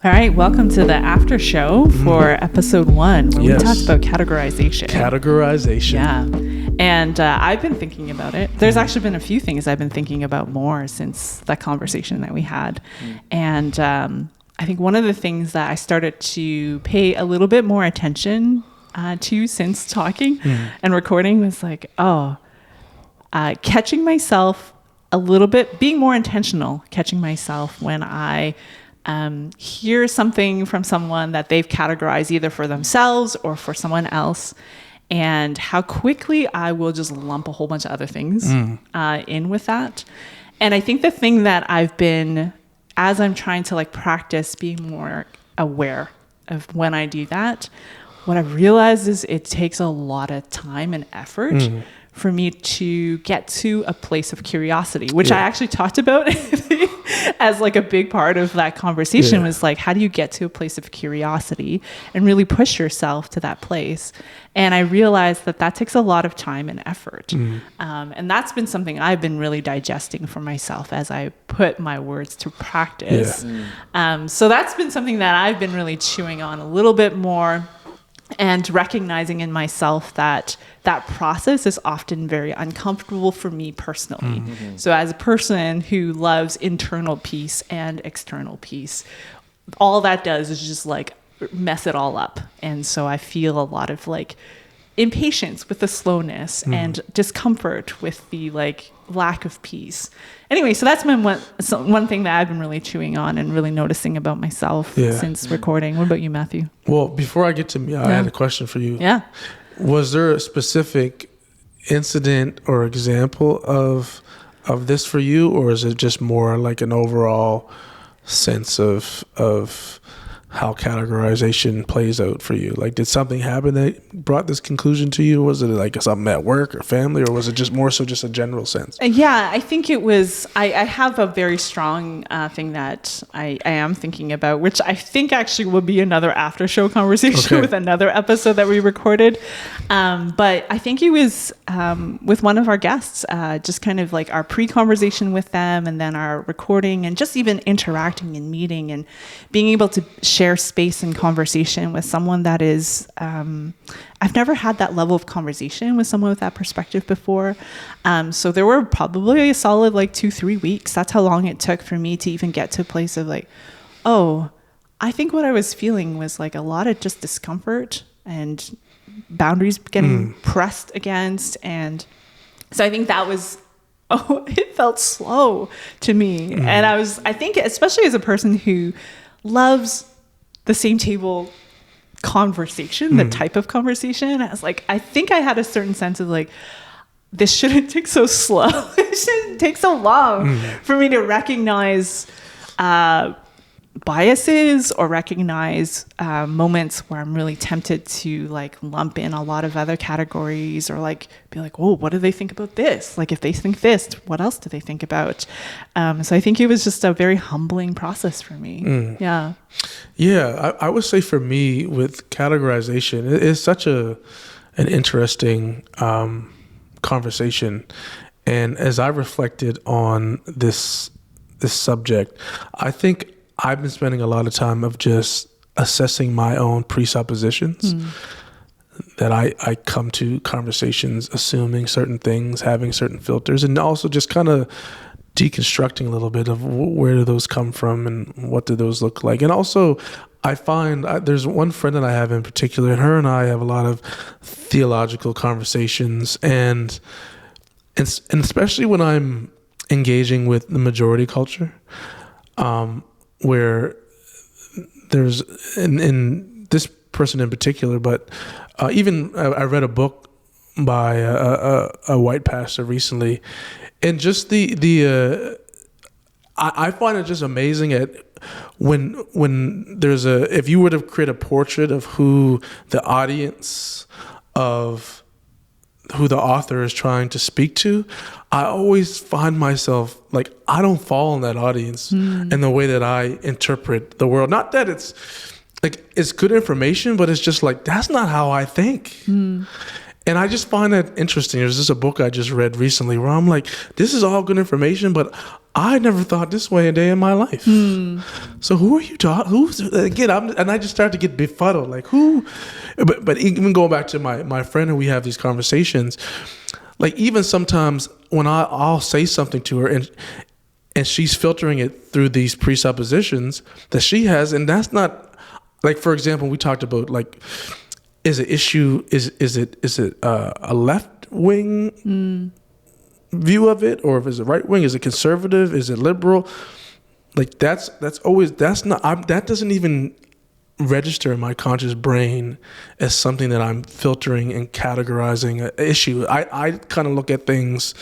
All right, welcome to the Aftershow for episode 1, where we talked about categorization. Categorization. Yeah. And I've been thinking about it. There's actually been a few things I've been thinking about more since that conversation that we had. And I think one of the things that I started to pay a little bit more attention to since talking and recording was like, catching myself a little bit, being more intentional, catching myself when I hear something from someone that they've categorized either for themselves or for someone else, and how quickly I will just lump a whole bunch of other things in with that. And I think the thing that I've been, as I'm trying to practice being more aware of when I do that, what I've realized is it takes a lot of time and effort for me to get to a place of curiosity, which I actually talked about as a big part of that conversation was how do you get to a place of curiosity and really push yourself to that place? And I realized that takes a lot of time and effort. And that's been something I've been really digesting for myself as I put my words to practice. So that's been something that I've been really chewing on a little bit more, and recognizing in myself that process is often very uncomfortable for me personally. So as a person who loves internal peace and external peace, all that does is just mess it all up. And so I feel a lot of impatience with the slowness and discomfort with the lack of peace. Anyway, so that's been one thing that I've been really chewing on and really noticing about myself since recording. What about you, Matthew? Well, before I get to me, I had a question for you. Yeah. Was there a specific incident or example of this for you, or is it just more like an overall sense of how categorization plays out for you? Did something happen that brought this conclusion to you? Was it something at work or family, or was it just more so just a general sense? Yeah, I think it was, I have a very strong thing that I am thinking about, which I think actually will be another after show conversation with another episode that we recorded. But I think it was with one of our guests, just kind of our pre-conversation with them, and then our recording, and just even interacting and meeting and being able to share space and conversation with someone that is, I've never had that level of conversation with someone with that perspective before. So there were probably a solid 2-3 weeks. That's how long it took for me to even get to a place of I think what I was feeling was a lot of just discomfort and boundaries getting pressed against. And so I think that was, it felt slow to me. And I think especially as a person who loves the same table conversation, the type of conversation, I was I think I had a certain sense of this shouldn't take so slow. It shouldn't take so long for me to recognize biases or recognize moments where I'm really tempted to lump in a lot of other categories, or be whoa, what do they think about this? If they think this, what else do they think about? So I think it was just a very humbling process for me. Yeah, I would say for me with categorization, it is such an interesting conversation. And as I reflected on this subject, I think I've been spending a lot of time of just assessing my own presuppositions, that I come to conversations assuming certain things, having certain filters, and also just kind of deconstructing a little bit of where do those come from and what do those look like. And also I find there's one friend that I have in particular, and her and I have a lot of theological conversations, and especially when I'm engaging with the majority culture, where there's in this person in particular, but even I read a book by a white pastor recently, and just I find it just amazing at when there's if you were to create a portrait of who the audience of who the author is trying to speak to, I always find myself I don't fall in that audience in the way that I interpret the world. Not that it's it's good information, but it's just that's not how I think. And I just find that interesting. There's just a book I just read recently where I'm this is all good information, but I never thought this way a day in my life. So who are you talking? Who's again? And I just started to get befuddled. Like who? But even going back to my friend, and we have these conversations. Like even sometimes when I'll say something to her and she's filtering it through these presuppositions that she has, and that's not like, for example, we talked about like, is it a left wing view of it, or if it's a right wing? Is it conservative? Is it liberal? Like that doesn't even register in my conscious brain as something that I'm filtering and categorizing an issue. I kind of look at things.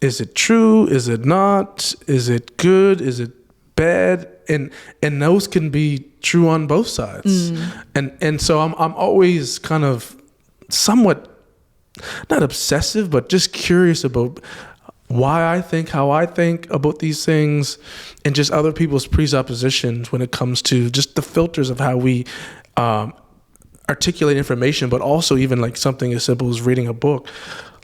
Is it true? Is it not? Is it good? Is it bad? And those can be true on both sides. And so I'm always kind of somewhat not obsessive, but just curious about why I think how I think about these things, and just other people's presuppositions when it comes to just the filters of how we articulate information, but also even like something as simple as reading a book.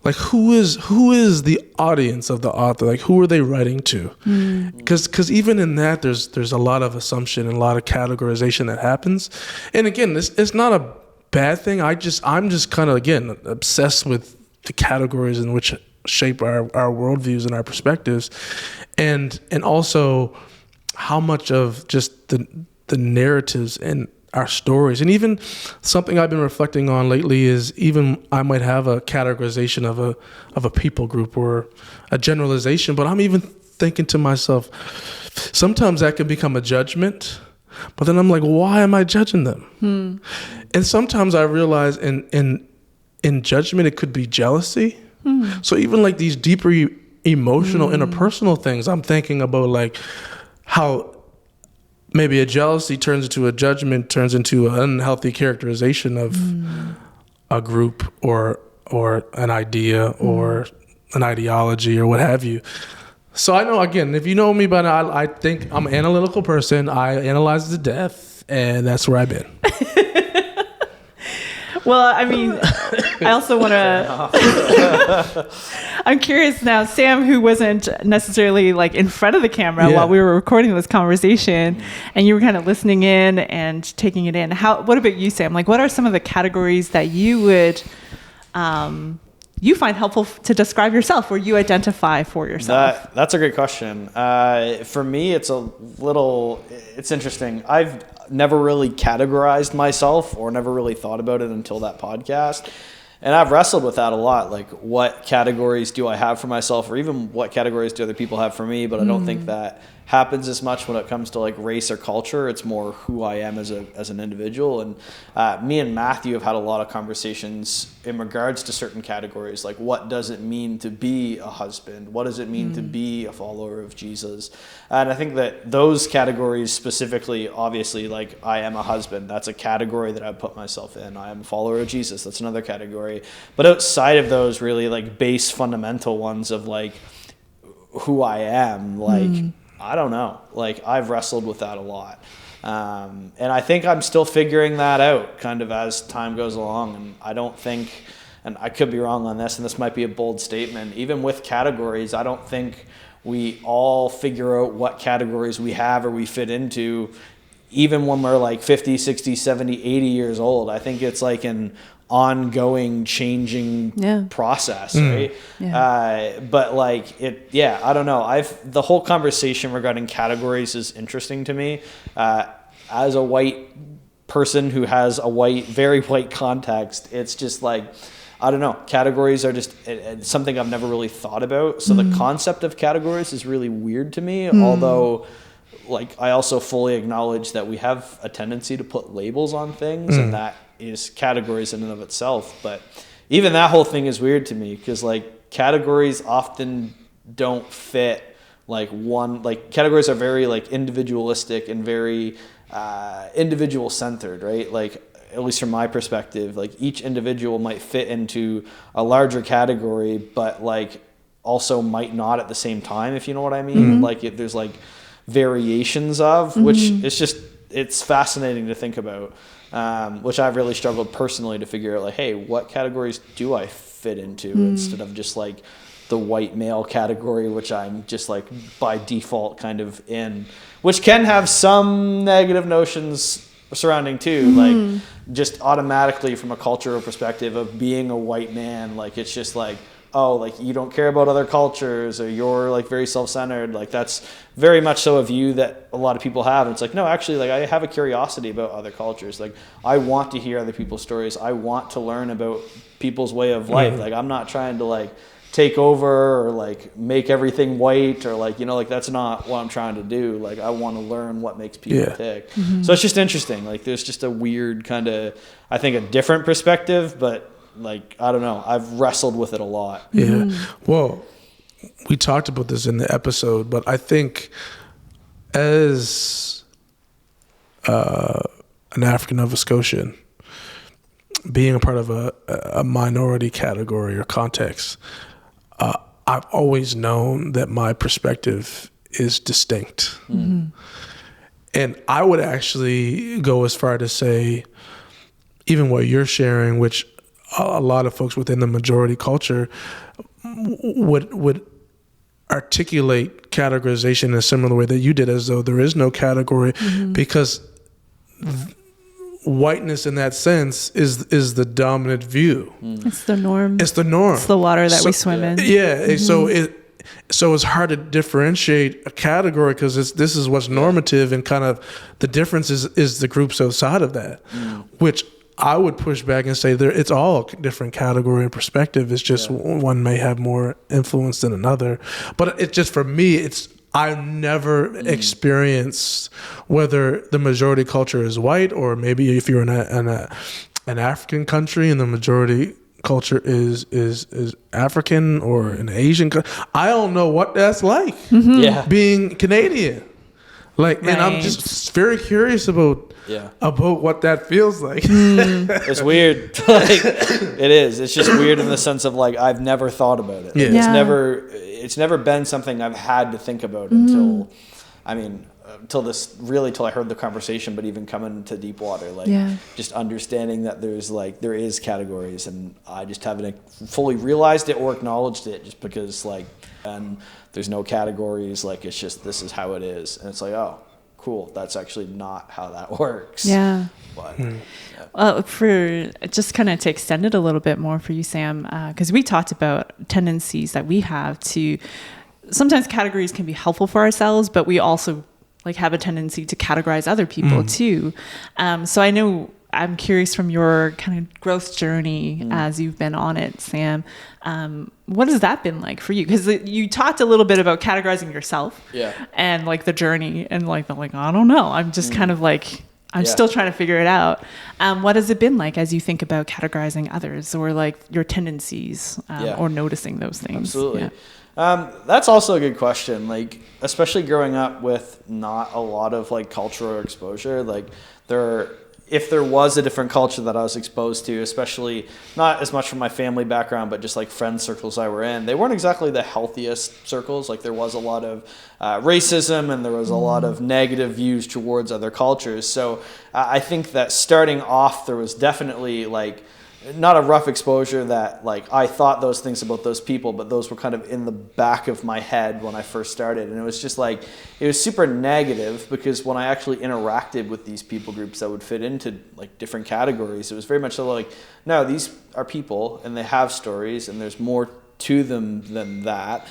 Like who is the audience of the author? Like who are they writing to? Because even in that, there's a lot of assumption and a lot of categorization that happens. And again, it's not a bad thing. I'm just kind of, again, obsessed with the categories in which shape our worldviews and our perspectives, and also how much of just the narratives and our stories. And even something I've been reflecting on lately is even I might have a categorization of a people group or a generalization, but I'm even thinking to myself, sometimes that can become a judgment. But then I'm like, why am I judging them? And sometimes I realize in judgment, it could be jealousy. So even like these deeper emotional, interpersonal things, I'm thinking about like how maybe a jealousy turns into a judgment, turns into an unhealthy characterization of a group or an idea or an ideology or what have you. So I know, again, if you know me, but I think I'm an analytical person. I analyze to death, and that's where I've been. Well, I mean, I also want to, I'm curious now, Sam, who wasn't necessarily like in front of the camera while we were recording this conversation, and you were kind of listening in and taking it in. What about you, Sam? Like, what are some of the categories that you would, you find helpful to describe yourself, or you identify for yourself? That's a great question. For me, it's interesting. I've never really categorized myself or never really thought about it until that podcast. And I've wrestled with that a lot. Like, what categories do I have for myself, or even what categories do other people have for me? But I don't think that happens as much when it comes to like race or culture. It's more who I am as an individual. And me and Matthew have had a lot of conversations in regards to certain categories, like what does it mean to be a husband? What does it mean to be a follower of Jesus? And I think that those categories specifically, obviously, like I am a husband, that's a category that I put myself in. I am a follower of Jesus, that's another category. But outside of those really like base fundamental ones of like who I am, like I don't know. Like, I've wrestled with that a lot. And I think I'm still figuring that out kind of as time goes along. And I don't think, and I could be wrong on this, and this might be a bold statement, even with categories, I don't think we all figure out what categories we have or we fit into, even when we're like 50, 60, 70, 80 years old. I think it's like an ongoing changing process, right? But like I don't know. The whole conversation regarding categories is interesting to me. As a white person who has a very white context, it's just like, I don't know. Categories are just something I've never really thought about. So the concept of categories is really weird to me, although like I also fully acknowledge that we have a tendency to put labels on things, and that is categories in and of itself. But even that whole thing is weird to me, because like categories often don't fit like one, like categories are very like individualistic and very individual centered, right? Like, at least from my perspective, like each individual might fit into a larger category, but like also might not at the same time, if you know what I mean. Like there's like variations of, which it's fascinating to think about. Which I've really struggled personally to figure out, like, hey, what categories do I fit into, instead of just like the white male category, which I'm just like by default kind of in, which can have some negative notions surrounding too, like just automatically from a cultural perspective of being a white man, like it's just like, oh, like you don't care about other cultures, or you're like very self-centered. Like that's very much so a view that a lot of people have. And it's like, no, actually, like I have a curiosity about other cultures. Like I want to hear other people's stories. I want to learn about people's way of life. Like I'm not trying to like take over or like make everything white, or like, you know, like that's not what I'm trying to do. Like I want to learn what makes people tick. So it's just interesting. Like there's just a weird kind of, I think, a different perspective, but like, I don't know, I've wrestled with it a lot. Yeah. Well, we talked about this in the episode, but I think as an African Nova Scotian, being a part of a minority category or context, I've always known that my perspective is distinct. And I would actually go as far to say, even what you're sharing, which a lot of folks within the majority culture would articulate categorization in a similar way that you did, as though there is no category, because whiteness in that sense is the dominant view. It's the norm. It's the norm. It's the water that we swim in. Yeah. So it's hard to differentiate a category, because this is what's normative, and kind of the difference is the groups outside of that, which I would push back and say it's all different category and perspective. It's just one may have more influence than another. But it's just, for me, I've never experienced whether the majority culture is white, or maybe if you're in an African country and the majority culture is African, or an Asian country. I don't know what that's like being Canadian. Like, and I'm just very curious about what that feels like. It's weird. Like, it is. It's just weird in the sense of like, I've never thought about it. Like, it's never been something I've had to think about until I heard the conversation, but even coming to Deepwater, like just understanding that there is categories, and I just haven't fully realized it or acknowledged it, just because like, and there's no categories, like it's just, this is how it is. And it's like, oh, cool, that's actually not how that works. But for just kind of to extend it a little bit more for you, Sam, because we talked about tendencies that we have to, sometimes categories can be helpful for ourselves, but we also like have a tendency to categorize other people too. So I know, I'm curious from your kind of growth journey as you've been on it, Sam, what has that been like for you? Because you talked a little bit about categorizing yourself and like the journey, and like, I don't know. I'm just kind of like, I'm still trying to figure it out. What has it been like as you think about categorizing others, or like your tendencies, or noticing those things? Absolutely. That's also a good question. Like, especially growing up with not a lot of like cultural exposure, like if there was a different culture that I was exposed to, especially not as much from my family background, but just like friend circles I were in, they weren't exactly the healthiest circles. Like there was a lot of racism, and there was a lot of negative views towards other cultures. So I think that starting off, there was definitely like, not a rough exposure that like I thought those things about those people, but those were kind of in the back of my head when I first started. And it was just like, it was super negative, because when I actually interacted with these people groups that would fit into like different categories, it was very much so like, no, these are people and they have stories, and there's more to them than that.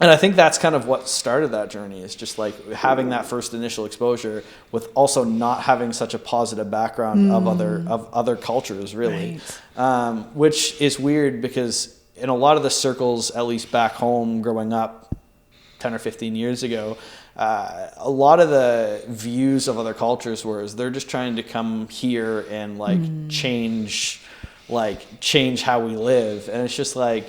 And I think that's kind of what started that journey, is just like having that first initial exposure, with also not having such a positive background of other cultures, really, which is weird, because in a lot of the circles, at least back home, growing up 10 or 15 years ago, a lot of the views of other cultures is they're just trying to come here and like change how we live, and it's just like,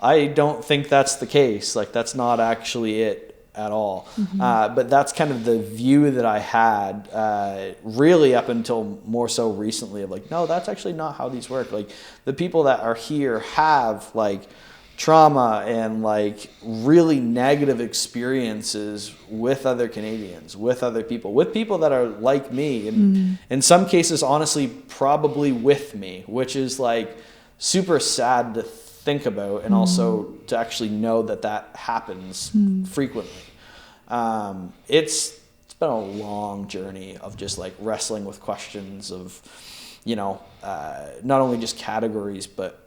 I don't think that's the case. Like, that's not actually it at all. But that's kind of the view that I had really up until more so recently, of like, no, that's actually not how these work. Like, the people that are here have like trauma and like really negative experiences with other Canadians, with other people, with people that are like me, and in some cases, honestly, probably with me, which is like super sad to think about, and also to actually know that happens frequently. It's been a long journey of just like wrestling with questions of, not only just categories, but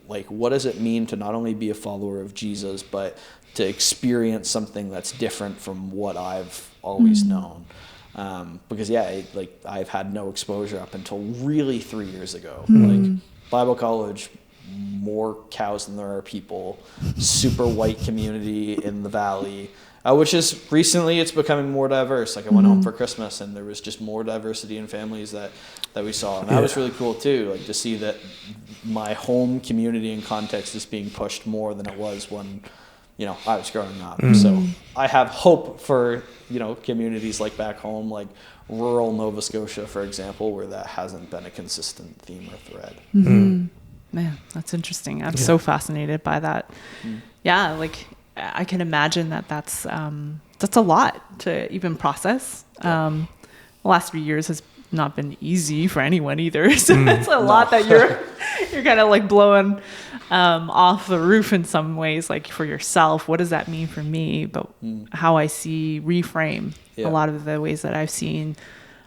like, what does it mean to not only be a follower of Jesus, but to experience something that's different from what I've always known. Because I've had no exposure up until really 3 years ago. Like Bible college, more cows than there are people, super white community in the valley, which is recently it's becoming more diverse. Like I went home for Christmas and there was just more diversity in families that we saw, and that was really cool too. Like to see that my home community and context is being pushed more than it was when I was growing up. So I have hope for communities like back home, like rural Nova Scotia, for example, where that hasn't been a consistent theme or thread. Man, that's interesting. I'm so fascinated by that. Yeah, like I can imagine that's a lot to even process. The last 3 years has not been easy for anyone either. So it's a lot that you're kind of like blowing off the roof in some ways, like for yourself. What does that mean for me? But how I reframe a lot of the ways that I've seen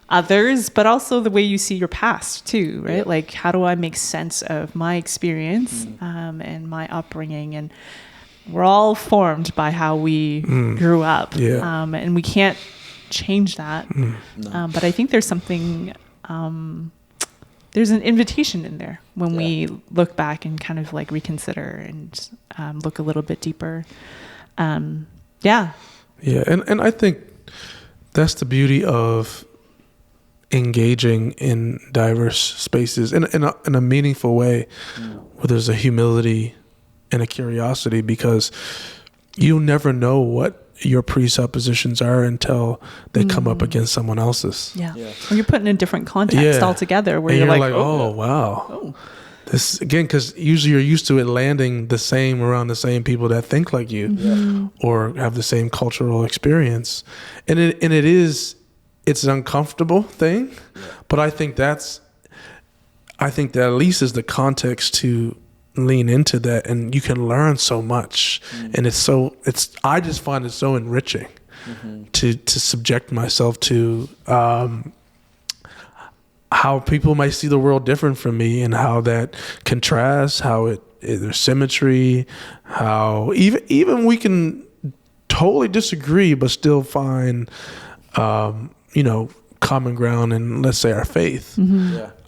others, but also the way you see your past too, right? Like how do I make sense of my experience and my upbringing? And we're all formed by how we grew up, and we can't change that. But I think there's something, there's an invitation in there when we look back and kind of like reconsider and look a little bit deeper. And I think that's the beauty of engaging in diverse spaces in a meaningful way, where there's a humility and a curiosity, because you never know what your presuppositions are until they come up against someone else's. Or you're put in a different context altogether, where you're like, oh wow. This again, because usually you're used to it landing the same around the same people that think like you or have the same cultural experience, and it's an uncomfortable thing, but I think that at least is the context to lean into that, and you can learn so much. And I just find it so enriching to subject myself to how people might see the world different from me, and how that contrasts, how there's symmetry, how even we can totally disagree but still find common ground in, let's say, our faith.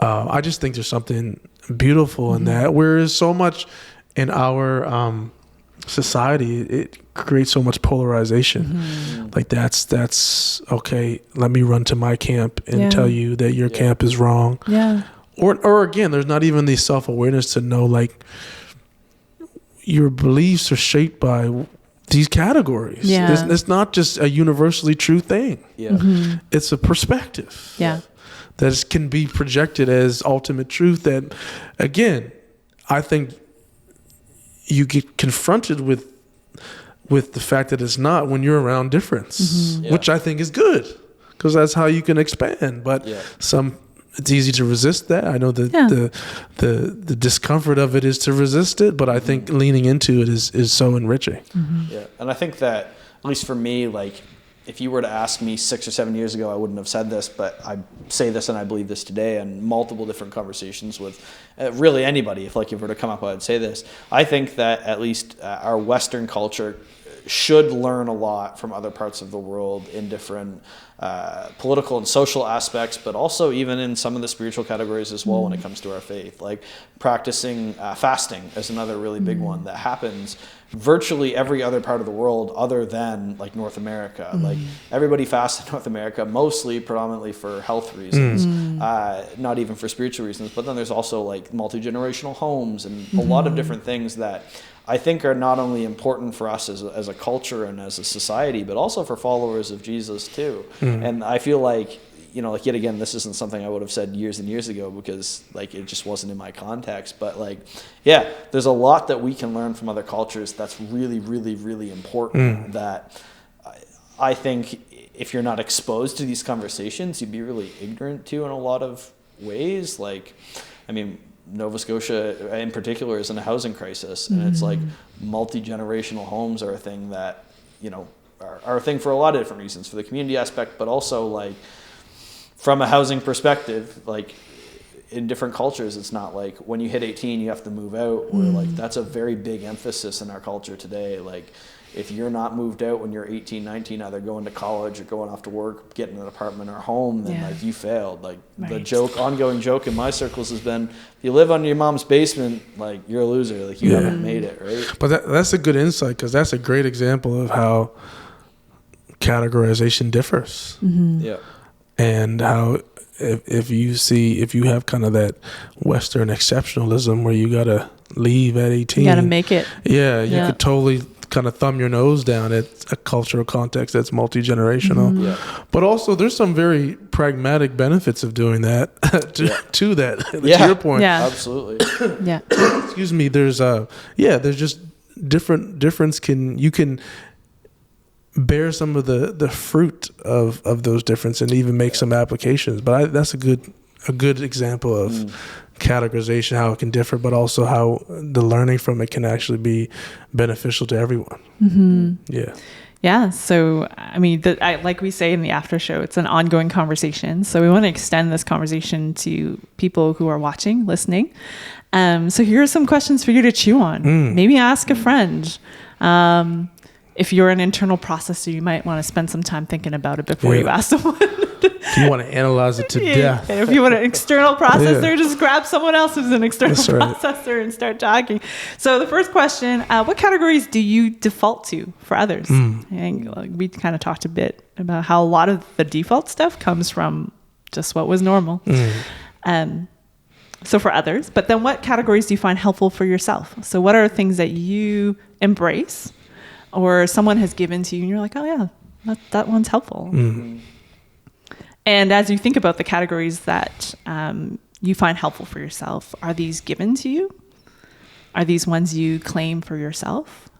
I just think there's something beautiful in that, whereas so much in our society, it creates so much polarization. Like that's okay, let me run to my camp and tell you that your camp is wrong. Or again, there's not even the self-awareness to know, like, your beliefs are shaped by these categories. It's not just a universally true thing. It's a perspective that can be projected as ultimate truth, that, again, I think you get confronted with the fact that it's not when you're around difference, which I think is good, because that's how you can expand. But it's easy to resist that. I know that the discomfort of it is to resist it, but I think leaning into it is so enriching. And I think that, at least for me, like, if you were to ask me 6 or 7 years ago, I wouldn't have said this, but I say this and I believe this today in multiple different conversations with really anybody. If you were to come up, I'd say this. I think that at least our Western culture should learn a lot from other parts of the world in different political and social aspects, but also even in some of the spiritual categories as well when it comes to our faith. Like practicing fasting is another really big one that happens virtually every other part of the world other than like North America. Like everybody fasts in North America, mostly predominantly for health reasons, not even for spiritual reasons. But then there's also like multi-generational homes and a lot of different things that I think are not only important for us as a culture and as a society, but also for followers of Jesus too. And I feel like, like, yet again, this isn't something I would have said years and years ago, because like it just wasn't in my context. But like, there's a lot that we can learn from other cultures that's really, really, really important, that I think if you're not exposed to these conversations, you'd be really ignorant to in a lot of ways. Like, I mean, Nova Scotia in particular is in a housing crisis, and it's like multi-generational homes are a thing that, you know, are a thing for a lot of different reasons, for the community aspect, but also like from a housing perspective, like in different cultures, it's not like when you hit 18 you have to move out, or like that's a very big emphasis in our culture today. Like if you're not moved out when you're 18, 19, either going to college or going off to work, getting an apartment or home, then like you failed. Like the ongoing joke in my circles has been, if you live on your mom's basement, like you're a loser, like you haven't made it, right? But that's a good insight, because that's a great example of how categorization differs. Yeah. And how if you have kind of that Western exceptionalism where you gotta leave at 18, you gotta make it. You could totally kind of thumb your nose down at a cultural context that's multi-generational. But also there's some very pragmatic benefits of doing that to that to your point. Absolutely. Excuse me. There's just you can bear some of the fruit of those differences and even make some applications. But that's a good example of categorization, how it can differ, but also how the learning from it can actually be beneficial to everyone. Yeah. So, I mean, like we say in the after show, it's an ongoing conversation. So we want to extend this conversation to people who are watching, listening. So here are some questions for you to chew on. Maybe ask a friend. If you're an internal processor, you might want to spend some time thinking about it before you ask someone. If you want to analyze it to death. If you want an external processor, just grab someone else who's an external processor and start talking. So the first question, what categories do you default to for others? And we kind of talked a bit about how a lot of the default stuff comes from just what was normal. So for others, but then what categories do you find helpful for yourself? So what are things that you embrace or someone has given to you and you're like, oh yeah, that one's helpful. And as you think about the categories that you find helpful for yourself, are these given to you? Are these ones you claim for yourself?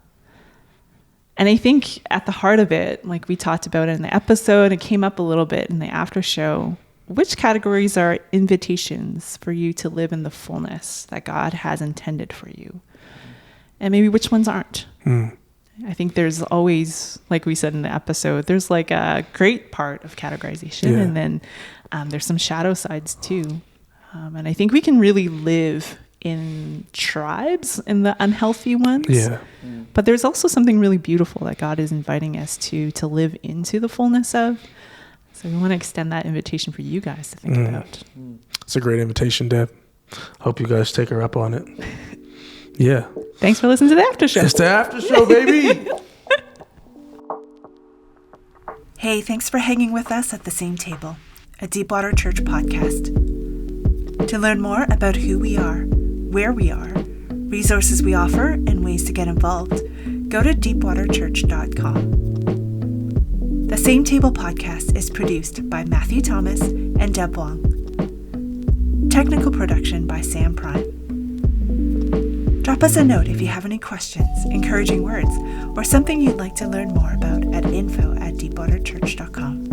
And I think at the heart of it, like we talked about in the episode, it came up a little bit in the after show, which categories are invitations for you to live in the fullness that God has intended for you? And maybe which ones aren't? I think there's always, like we said in the episode, there's like a great part of categorization, and then there's some shadow sides too. And I think we can really live in tribes, in the unhealthy ones. But there's also something really beautiful that God is inviting us to live into the fullness of. So we want to extend that invitation for you guys to think about. It's a great invitation, Deb. Hope you guys take her up on it. Yeah. Thanks for listening to the After Show. It's the After Show, baby. Hey, thanks for hanging with us at the same table, a Deepwater Church podcast. To learn more about who we are, where we are, resources we offer, and ways to get involved, go to deepwaterchurch.com. The Same Table podcast is produced by Matthew Thomas and Deb Wong. Technical production by Sam Prime. Drop us a note if you have any questions, encouraging words, or something you'd like to learn more about at info@deepwaterchurch.com.